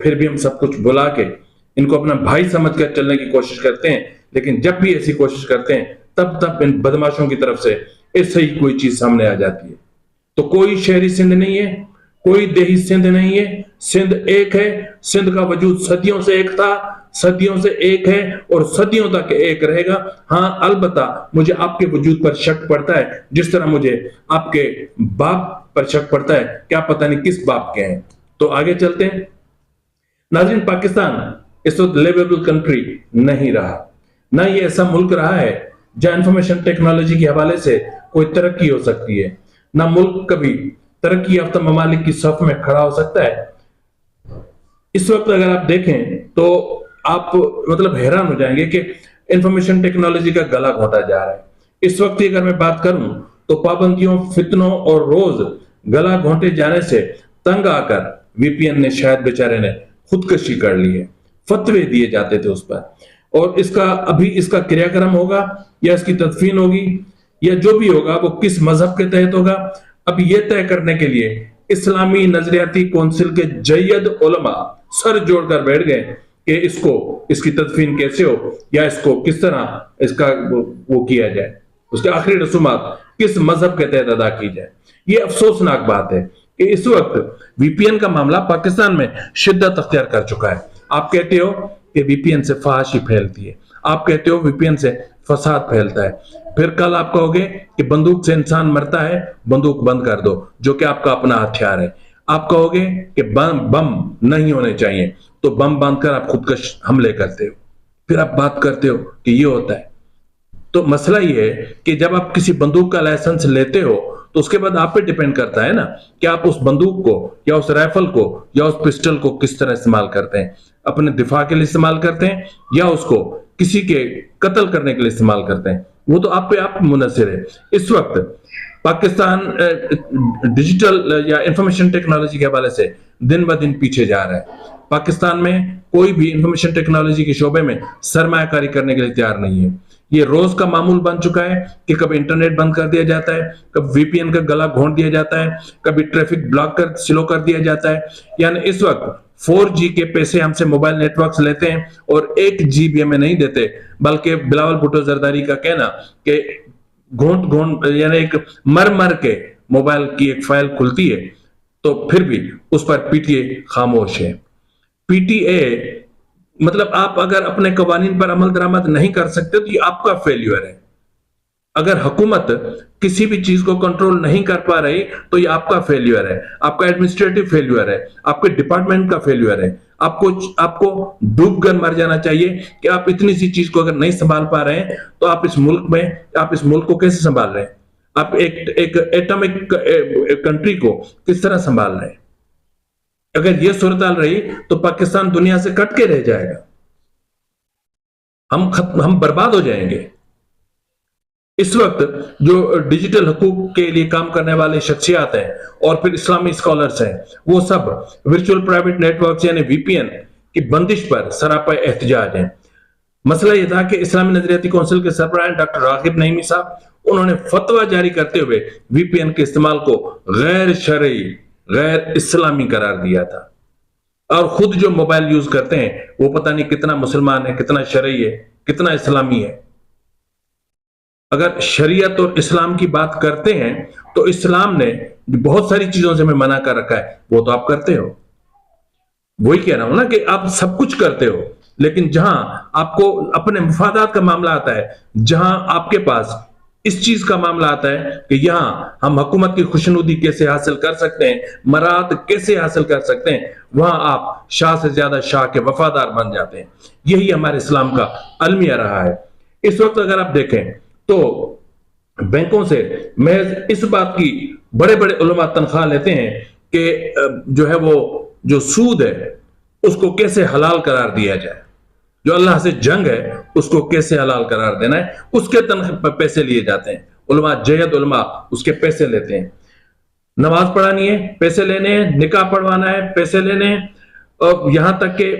پھر بھی ہم سب کچھ بلا کے ان کو اپنا بھائی سمجھ کر چلنے کی کوشش کرتے ہیں، لیکن جب بھی ایسی کوشش کرتے ہیں تب ان بدماشوں کی طرف سے اس سے ہی کوئی چیز سامنے آ جاتی ہے۔ تو کوئی شہری سندھ نہیں ہے، کوئی دیہی سندھ نہیں ہے، سندھ ایک ہے۔ سندھ کا وجود صدیوں سے ایک تھا، صدیوں سے ایک ہے اور صدیوں تک ایک رہے گا۔ ہاں البتہ مجھے آپ کے وجود پر شک پڑتا ہے، جس طرح مجھے آپ کے باپ پر شک پڑتا ہے، کیا پتہ نہیں کس باپ کے ہیں۔ تو آگے چلتے ہیں ناظرین۔ پاکستان اس وقت لیویبل کنٹری نہیں رہا، نہ یہ ایسا ملک رہا ہے جہاں انفارمیشن ٹیکنالوجی کے حوالے سے کوئی ترقی ہو سکتی ہے، نہ ملک کبھی ترقی یافتہ ممالک کی صف میں کھڑا ہو سکتا ہے۔ اس وقت اگر آپ دیکھیں تو آپ مطلب حیران ہو جائیں گے کہ انفارمیشن ٹیکنالوجی کا گلا گھونٹا جا رہا ہے۔ اس وقت کی اگر میں بات کروں تو پابندیوں، فتنوں اور روز گلا گھونٹے جانے سے تنگ آ کر وی پی این نے شاید بیچارے نے خودکشی کر لی ہے۔ فتوے دیے جاتے تھے اس پر، اور اس کا کریا کرم ہوگا یا اس کی تدفین ہوگی یا جو بھی ہوگا وہ کس مذہب کے تحت ہوگا، اب یہ طے کرنے کے لیے اسلامی نظریاتی کونسل کے جید علماء سر جوڑ کر بیٹھ گئے کہ اس کی تدفین کیسے ہو، یا اس کو کس طرح اس کا وہ کیا جائے، اس کے آخری رسومات کس مذہب کے تحت ادا کی جائے۔ یہ افسوسناک بات ہے کہ اس وقت وی پی این کا معاملہ پاکستان میں شدت اختیار کر چکا ہے۔ آپ کہتے ہو کہ وی پی این سے فحاشی پھیلتی ہے، آپ کہتے ہو وی پی این سے فساد پھیلتا ہے، پھر کل آپ کہو گے کہ بندوق سے انسان مرتا ہے، بندوق بند کر دو، جو کہ آپ کا اپنا ہتھیار ہے۔ آپ کہو گے کہ بم نہیں ہونے چاہیے، تو بم باندھ کر آپ خودکش حملے کرتے ہو، پھر آپ بات کرتے ہو کہ یہ ہوتا ہے۔ تو مسئلہ یہ ہے کہ جب آپ کسی بندوق کا لائسنس لیتے ہو تو اس کے بعد آپ پہ ڈیپینڈ کرتا ہے نا کہ آپ اس بندوق کو یا اس رائفل کو یا اس پسٹل کو کس طرح استعمال کرتے ہیں، اپنے دفاع کے لیے استعمال کرتے ہیں یا اس کو کسی کے قتل کرنے کے لیے استعمال کرتے ہیں، وہ تو آپ پہ آپ منحصر ہے۔ اس وقت پاکستان ڈیجیٹل یا انفارمیشن ٹیکنالوجی کے حوالے سے دن بہ دن پیچھے جا رہا ہے۔ پاکستان میں کوئی بھی انفارمیشن ٹیکنالوجی کے شعبے میں سرمایہ کاری کرنے کے لیے تیار نہیں ہے۔ یہ روز کا معمول بن چکا ہے کہ کبھی انٹرنیٹ بند کر دیا جاتا ہے، کبھی وی پی این کا گلا گھونٹ دیا جاتا ہے، کبھی ٹریفک بلاک کر سلو کر دیا جاتا ہے۔ یعنی اس وقت 4G کے پیسے ہم سے موبائل نیٹ ورکس لیتے ہیں اور 1 GB ہمیں نہیں دیتے، بلکہ بلاول بھٹو زرداری کا کہنا کہ گھونٹ یعنی ایک مر کے موبائل کی ایک فائل کھلتی ہے تو پھر بھی اس پر پی ٹی اے خاموش ہے۔ پی ٹی اے مطلب آپ اگر اپنے قوانین پر عمل درآمد نہیں کر سکتے تو یہ آپ کا فیلیور ہے۔ اگر حکومت کسی بھی چیز کو کنٹرول نہیں کر پا رہی تو یہ آپ کا فیلیور ہے، آپ کا ایڈمنسٹریٹو فیلیور ہے، آپ کے ڈپارٹمنٹ کا فیلیور ہے۔ آپ کو ڈوب کر مر جانا چاہیے کہ آپ اتنی سی چیز کو اگر نہیں سنبھال پا رہے ہیں تو آپ اس ملک کو کیسے سنبھال رہے ہیں؟ آپ ایک ایٹمک کنٹری کو کس طرح سنبھال رہے ہیں؟ اگر یہ صورتحال رہی تو پاکستان دنیا سے کٹ کے رہ جائے گا، ہم برباد ہو جائیں گے۔ اس وقت جو ڈیجیٹل حقوق کے لیے کام کرنے والے شخصیات ہیں اور پھر اسلامی اسکالرز ہیں، وہ سب ورچوئل پرائیویٹ نیٹ ورکس یعنی وی پی این کی بندش پر سراپا احتجاج ہیں۔ مسئلہ یہ تھا کہ اسلامی نظریاتی کونسل کے سربراہ ڈاکٹر راغب نعیمی صاحب، انہوں نے فتویٰ جاری کرتے ہوئے وی پی این کے استعمال کو غیر شرعی، غیر اسلامی قرار دیا تھا، اور خود جو موبائل یوز کرتے ہیں وہ پتہ نہیں کتنا مسلمان ہے، کتنا شرعی ہے، کتنا اسلامی ہے۔ اگر شریعت اور اسلام کی بات کرتے ہیں تو اسلام نے بہت ساری چیزوں سے ہمیں منع کر رکھا ہے، وہ تو آپ کرتے ہو۔ وہی کہہ رہا ہوں نا کہ آپ سب کچھ کرتے ہو، لیکن جہاں آپ کو اپنے مفادات کا معاملہ آتا ہے، جہاں آپ کے پاس اس چیز کا معاملہ آتا ہے کہ یہاں ہم حکومت کی خوشنودی کیسے حاصل کر سکتے ہیں، مراد کیسے حاصل کر سکتے ہیں، وہاں آپ شاہ سے زیادہ شاہ کے وفادار بن جاتے ہیں۔ یہی ہمارے اسلام کا المیہ رہا ہے۔ اس وقت اگر آپ دیکھیں تو بینکوں سے محض اس بات کی بڑے بڑے علماء تنخواہ لیتے ہیں کہ جو ہے وہ جو سود ہے اس کو کیسے حلال قرار دیا جائے، جو اللہ سے جنگ ہے اس کو کیسے حلال قرار دینا ہے، اس کے پیسے لیے جاتے ہیں۔ علماء جہد علماء اس کے پیسے لیتے ہیں۔ نماز پڑھانی ہے پیسے لینے ہیں، نکاح پڑھوانا ہے پیسے لینے ہیں، اور یہاں تک کہ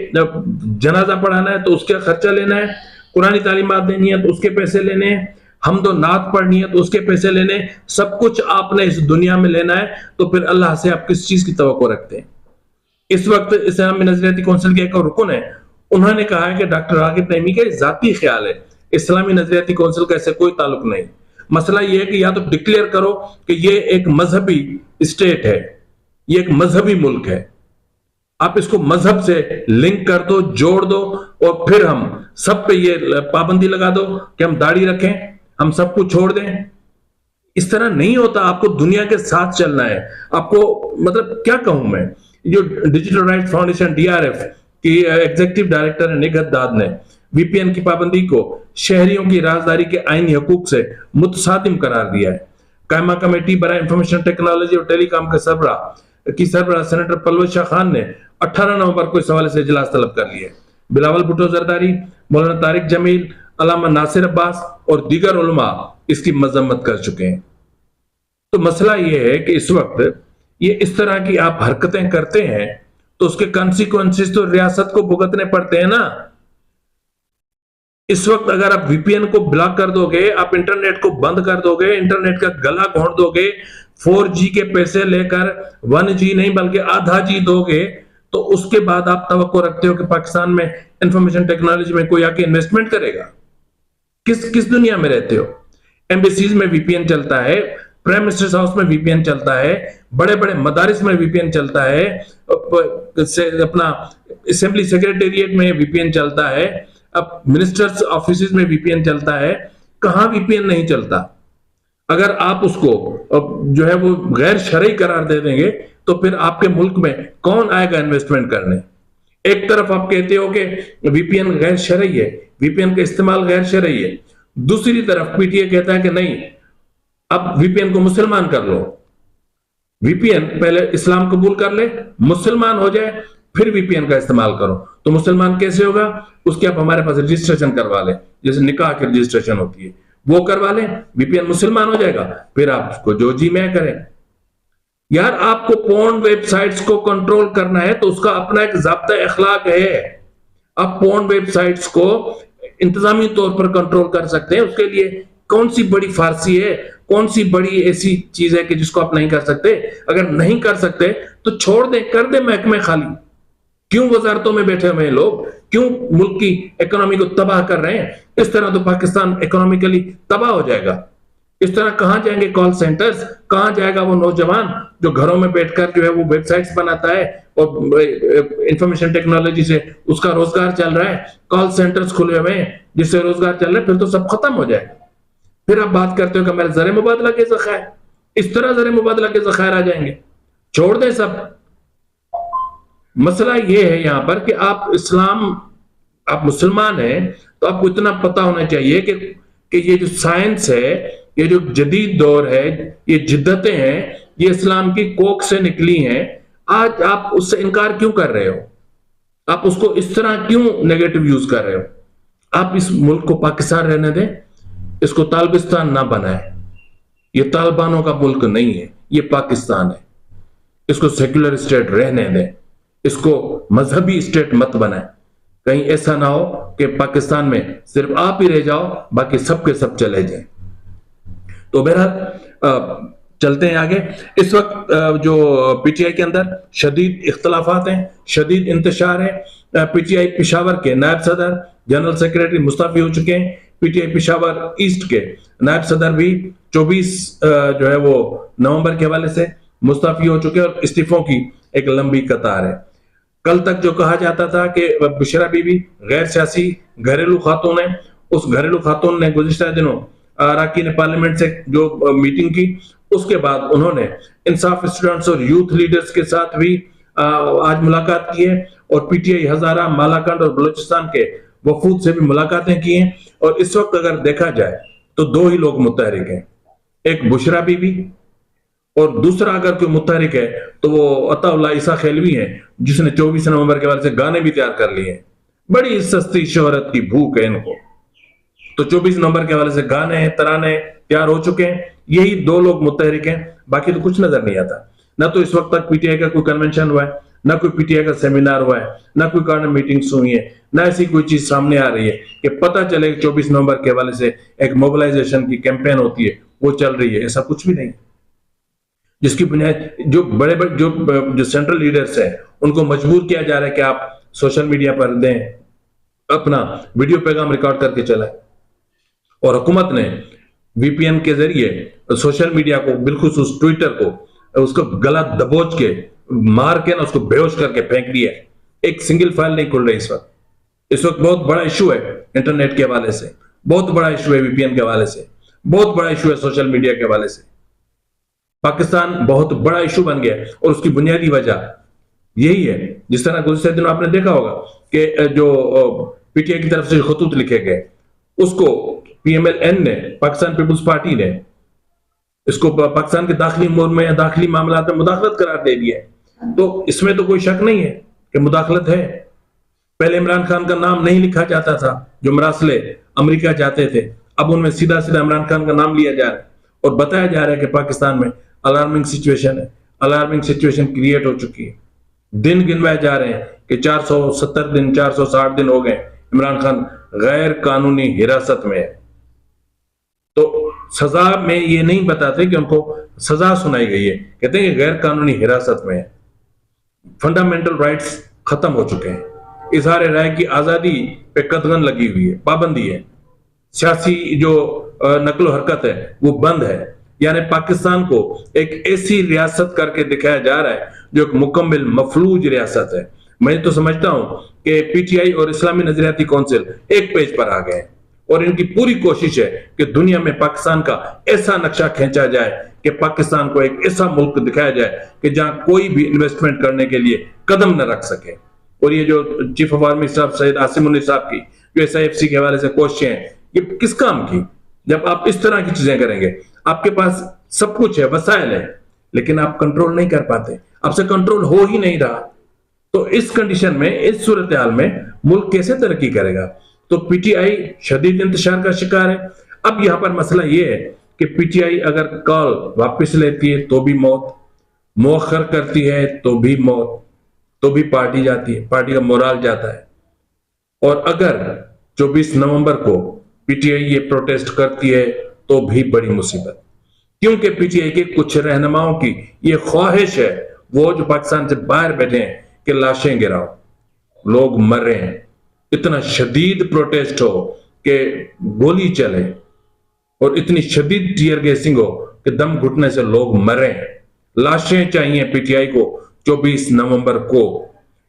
جنازہ پڑھانا ہے تو اس کا خرچہ لینا ہے، قرآنی تعلیمات دینی ہے تو اس کے پیسے لینے ہیں، حمد و نعت پڑھنی ہے تو اس کے پیسے لینے ہیں۔ سب کچھ آپ نے اس دنیا میں لینا ہے تو پھر اللہ سے آپ کس چیز کی توقع رکھتے ہیں؟ اس وقت اسلامی نظریاتی کونسل کے ایک اور رکن ہے، انہوں نے کہا ہے کہ ڈاکٹر راغب نعیمی کا ذاتی خیال ہے، اسلامی نظریاتی کونسل کا ایسے کوئی تعلق نہیں۔ مسئلہ یہ ہے کہ یا تو ڈکلیئر کرو کہ یہ ایک مذہبی اسٹیٹ ہے، یہ ایک مذہبی ملک ہے، آپ اس کو مذہب سے لنک کر دو، جوڑ دو، اور پھر ہم سب پہ یہ پابندی لگا دو کہ ہم داڑھی رکھیں، ہم سب کو چھوڑ دیں۔ اس طرح نہیں ہوتا، آپ کو دنیا کے ساتھ چلنا ہے۔ آپ کو مطلب کیا کہوں میں، جو ڈیجیٹل رائٹ فاؤنڈیشن DRF کی ایگزیکٹو ڈائریکٹر نگہت داد نے وی پی این کی پابندی کو شہریوں کی رازداری کے آئینی حقوق سے متصادم قرار دیا ہے۔ قائمہ کمیٹی برائے انفارمیشن ٹیکنالوجی اور ٹیلی کام کے سربراہ سینیٹر پلوز شاہ خان نے 18 نومبر کو اس حوالے سے اجلاس طلب کر لیا ہے۔ بلاول بھٹو زرداری، مولانا طارق جمیل، علامہ ناصر عباس اور دیگر علماء اس کی مذمت کر چکے ہیں۔ تو مسئلہ یہ ہے کہ اس وقت یہ اس طرح کی آپ حرکتیں کرتے ہیں تو اس کے کانسیکوینسز تو ریاست کو بھگتنے پڑتے ہیں نا۔ اس وقت اگر آپ وی پی این کو بلاک کر دو گے، آپ انٹرنیٹ کو بند کر دو گے، انٹرنیٹ کا گلا گھونٹ دو گے، 4G کے پیسے لے کر 1G نہیں بلکہ آدھا G دو گے، تو اس کے بعد آپ توقع رکھتے ہو کہ پاکستان میں انفارمیشن ٹیکنالوجی میں کوئی آ کے انویسٹمنٹ کرے گا؟ کس دنیا میں رہتے ہو؟ ایمبیسیز میں وی پی این چلتا ہے، پرائم منسٹرز ہاؤس میں وی پی این چلتا ہے، بڑے بڑے مدارس میں وی پی این چلتا ہے، اپنا اسمبلی سیکریٹریٹ میں وی پی این چلتا ہے، اب منسٹرز آفیسز میں وی پی این چلتا ہے۔ کہاں وی پی این نہیں چلتا؟ اگر آپ اس کو جو ہے وہ غیر شرعی قرار دے دیں گے تو پھر آپ کے ملک میں کون آئے گا انویسٹمنٹ کرنے؟ ایک طرف آپ کہتے ہو کہ وی پی این غیر شرعی ہے، وی پی این کا استعمال غیر شرعی ہے، دوسری طرف پی ٹی اے کہتا ہے کہ نہیں، اب وی پی این کو مسلمان کر لو۔ وی پی این پہلے اسلام قبول کر لے، مسلمان ہو جائے، پھر وی پی این کا استعمال کرو۔ تو مسلمان کیسے ہوگا؟ اس کے آپ ہمارے پاس رجسٹریشن کروا لیں، جیسے نکاح کی رجسٹریشن ہوتی ہے، وہ کروا لیں، وی پی این مسلمان ہو جائے گا، پھر آپ اس کو جو جی میں کریں۔ یار آپ کو پورن ویب سائٹس کو کنٹرول کرنا ہے تو اس کا اپنا ایک ضابطہ اخلاق ہے۔ آپ پورن ویب سائٹس کو انتظامی طور پر کنٹرول کر سکتے ہیں، اس کے لیے کون سی بڑی فارسی ہے، کون سی بڑی ایسی چیز ہے کہ جس کو آپ نہیں کر سکتے؟ اگر نہیں کر سکتے تو چھوڑ دیں، کر دیں محکمے خالی۔ کیوں وزارتوں میں بیٹھے ہوئے ہیں لوگ؟ کیوں ملک کی اکانومی کو تباہ کر رہے ہیں؟ اس طرح تو پاکستان اکانومیکلی تباہ ہو جائے گا۔ اس طرح کہاں جائیں گے کال سینٹرز؟ کہاں جائے گا وہ نوجوان جو گھروں میں بیٹھ کر جو ہے وہ ویب سائٹس بناتا ہے اور انفارمیشن ٹیکنالوجی سے اس کا روزگار چل رہا ہے؟ کال سینٹرز کھلے ہوئے ہیں جس سے روزگار چل رہا ہے، پھر تو سب ختم ہو جائے گا۔ پھر آپ بات کرتے ہو کہ ہمارے زر مبادلہ کے ذخائر، اس طرح زر مبادلہ کے ذخائر آ جائیں گے، چھوڑ دیں سب۔ مسئلہ یہ ہے یہاں پر کہ آپ مسلمان ہیں تو آپ کو اتنا پتا ہونا چاہیے کہ یہ جو سائنس ہے، یہ جو جدید دور ہے، یہ جدتیں ہیں، یہ اسلام کی کوکھ سے نکلی ہیں۔ آج آپ اس سے انکار کیوں کر رہے ہو؟ آپ اس کو اس طرح کیوں نیگیٹو یوز کر رہے ہو؟ آپ اس ملک کو پاکستان رہنے دیں، اس کو طالبستان نہ بنائیں۔ یہ طالبانوں کا ملک نہیں ہے، یہ پاکستان ہے۔ اس کو سیکولر اسٹیٹ رہنے دیں، اس کو مذہبی اسٹیٹ مت بنائیں۔ کہیں ایسا نہ ہو کہ پاکستان میں صرف آپ ہی رہ جاؤ، باقی سب کے سب چلے جائیں۔ تو بہرحال چلتے ہیں آگے۔ اس وقت جو پی ٹی آئی کے اندر شدید اختلافات ہیں، شدید انتشار ہے۔ پی ٹی آئی پشاور کے نائب صدر جنرل سیکریٹری مستعفی ہو چکے ہیں۔ P T I Peshawar east کے نائب صدر بھی 24 جو ہے وہ نومبر کے حوالے سے مستعفی ہو چکے ہیں، اور استعفوں کی ایک لمبی قطار ہے۔ کل تک جو کہا جاتا تھا کہ بشرا بی بی غیر سیاسی گھریلو خاتون ہے، اس گھریلو خاتون نے گزشتہ دنوں اراکین پارلیمنٹ سے جو میٹنگ کی، اس کے بعد انہوں نے انصاف اسٹوڈنٹس اور یوتھ لیڈرز کے ساتھ بھی آج ملاقات کی ہے، اور پی ٹی آئی ہزارہ، مالاکنڈ اور بلوچستان کے وفود سے بھی ملاقاتیں کی ہیں۔ اور اس وقت اگر دیکھا جائے تو دو ہی لوگ متحرک ہیں، ایک بشرا بی بی، اور دوسرا اگر کوئی متحرک ہے تو وہ عطا اللہ عیسیٰ خیلوی ہیں، جس نے 24 نومبر کے حوالے سے گانے بھی تیار کر لیے ہیں۔ بڑی سستی شہرت کی بھوک ہے ان کو، تو 24 نومبر کے حوالے سے گانے ترانے تیار ہو چکے ہیں۔ یہی دو لوگ متحرک ہیں، باقی تو کچھ نظر نہیں آتا۔ نہ تو اس وقت تک پی ٹی آئی کا کوئی کنونشن ہوا ہے، نہ کوئی پی ٹی آئی کا سیمینار ہوا ہے، نہ کوئی کارنر میٹنگز ہوئی ہیں، نہ ایسی کوئی چیز سامنے آ رہی ہے کہ پتہ چلے 24 نومبر کے حوالے سے ایک موبلائزیشن کی کیمپین ہوتی ہے، وہ چل رہی ہے۔ ایسا کچھ بھی نہیں، جس کی بنیاد جو بڑے جو سینٹرل لیڈرز ہیں ان کو مجبور کیا جا رہا ہے کہ آپ سوشل میڈیا پر دیں، اپنا ویڈیو پیغام ریکارڈ کر کے چلائیں، اور حکومت نے وی پی این کے ذریعے سوشل میڈیا کو، بالخصوص ٹویٹر کو، اس کو گلا دبوچ کے مار کے نا اس کو بے ہوش کر کے پھینک دیا ہے۔ ایک سنگل فائل نہیں کھل رہی اس وقت بہت بڑا ایشو ہے انٹرنیٹ کے حوالے سے، بہت بڑا ایشو ہے وی پی این کے حوالے سے، بہت بڑا ایشو ہے سوشل میڈیا کے حوالے سے۔ پاکستان بہت بڑا ایشو بن گیا ہے، اور اس کی بنیادی وجہ یہی ہے، جس طرح گزشتہ دنوں آپ نے دیکھا ہوگا کہ جو پی ٹی آئی کی طرف سے خطوط لکھے گئے، اس کو پی ایم ایل این نے، پاکستان پیپلز پارٹی نے اس کو پاکستان کے داخلی امور میں یا داخلی معاملات میں مداخلت قرار دے دیا ہے۔ تو اس میں تو کوئی شک نہیں ہے کہ مداخلت ہے۔ پہلے عمران خان کا نام نہیں لکھا جاتا تھا، جو مراسلے امریکہ جاتے تھے، اب ان میں سیدھا سیدھا عمران خان کا نام لیا جا رہا ہے، اور بتایا جا رہا ہے کہ پاکستان میں الارمنگ سچویشن ہے، الارمنگ سچویشن کریٹ ہو چکی ہے۔ دن گنوائے جا رہے ہیں کہ 470 دن 460 دن ہو گئے عمران خان غیر قانونی حراست میں ہے۔ تو سزا میں یہ نہیں بتاتے کہ ان کو سزا سنائی گئی ہے، کہتے ہیں کہ غیر قانونی حراست میں ہے۔ فنڈامنٹل رائٹس ختم ہو چکے ہیں، اظہار رائے کی آزادی پہ قدغن لگی ہوئی ہے، پابندی ہے، سیاسی جو نقل و حرکت ہے وہ بند ہے۔ یعنی پاکستان کو ایک ایسی ریاست کر کے دکھایا جا رہا ہے جو ایک مکمل مفلوج ریاست ہے۔ میں تو سمجھتا ہوں کہ پی ٹی آئی اور اسلامی نظریاتی کونسل ایک پیج پر آ گئے ہیں، اور ان کی پوری کوشش ہے کہ دنیا میں پاکستان کا ایسا نقشہ کھینچا جائے کہ پاکستان کو ایک ایسا ملک دکھایا جائے کہ جہاں کوئی بھی انویسٹمنٹ کرنے کے لیے قدم نہ رکھ سکے۔ اور یہ جو چیف آف آرمی صاحب سید عاصم منیر صاحب کی جو ایس آئی ایف سی کے حوالے سے کوششیں ہیں، یہ کس کام کی؟ جب آپ اس طرح کی چیزیں کریں گے، آپ کے پاس سب کچھ ہے، وسائل ہے، لیکن آپ کنٹرول نہیں کر پاتے، آپ سے کنٹرول ہو ہی نہیں رہا۔ تو اس کنڈیشن میں، اس صورتحال میں ملک کیسے ترقی کرے گا؟ تو پی ٹی آئی شدید انتشار کا شکار ہے۔ اب یہاں پر مسئلہ یہ ہے کہ پی ٹی آئی اگر کال واپس لیتی ہے تو بھی موت، مؤخر کرتی ہے تو بھی موت، تو بھی پارٹی جاتی ہے، پارٹی کا مورال جاتا ہے۔ اور اگر 24 نومبر کو پی ٹی آئی یہ پروٹیسٹ کرتی ہے تو بھی بڑی مصیبت، کیونکہ پی ٹی آئی کے کچھ رہنماؤں کی یہ خواہش ہے، وہ جو پاکستان سے باہر بیٹھے ہیں، کہ لاشیں گراؤ، لوگ مر رہے ہیں، اتنا شدید پروٹیسٹ ہو کہ گولی چلے، اور اتنی شدید ٹیئر گیسنگ ہو کہ دم گھٹنے سے لوگ مریں۔ لاشیں چاہیے پی ٹی آئی کو 24 نومبر کو۔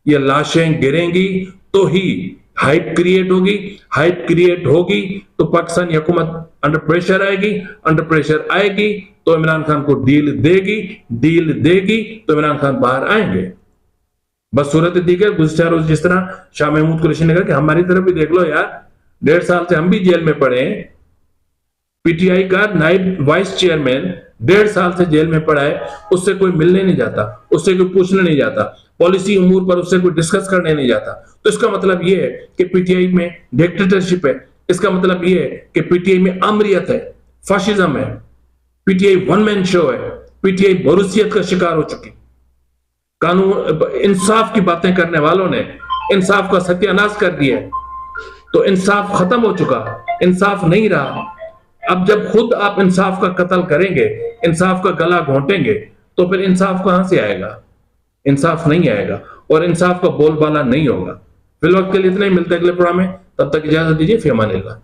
یہ لاشیں گریں گی تو ہی ہائپ کریٹ ہوگی، ہائپ کریٹ ہوگی تو پاکستانی حکومت انڈر پریشر آئے گی، انڈر پریشر آئے گی تو عمران خان کو ڈیل دے گی، ڈیل دے گی تو عمران خان باہر آئیں گے۔ بس صورت دیگر گزشتہ روز جس طرح شاہ محمود قریشی نے کہا کہ ہماری طرف بھی دیکھ لو یار، 1.5 سال سے ہم بھی جیل میں پڑے ہیں۔ پی ٹی آئی کا نائب وائس چیئرمین 1.5 سال سے جیل میں پڑا ہے، اس سے کوئی ملنے نہیں جاتا، اس سے کوئی پوچھنے نہیں جاتا، پالیسی امور پر اس سے کوئی ڈسکس کرنے نہیں جاتا۔ تو اس کا مطلب یہ ہے کہ پی ٹی آئی میں ڈکٹیٹرشپ ہے، اس کا مطلب یہ ہے کہ پی ٹی آئی میں آمریت ہے، فاشزم ہے، پی ٹی آئی ون مین شو ہے، پی ٹی آئی بروسیت کا شکار ہو چکی۔ قانون انصاف کی باتیں کرنے والوں نے انصاف کا ستیہ ناش کر دیا ہے، تو انصاف ختم ہو چکا، انصاف نہیں رہا۔ اب جب خود آپ انصاف کا قتل کریں گے، انصاف کا گلا گھونٹیں گے، تو پھر انصاف کہاں سے آئے گا؟ انصاف نہیں آئے گا، اور انصاف کا بول بالا نہیں ہوگا۔ فی الوقت کے لیے اتنا ہی، ملتے اگلے پروگرام میں، تب تک اجازت دیجیے، فی امان اللہ۔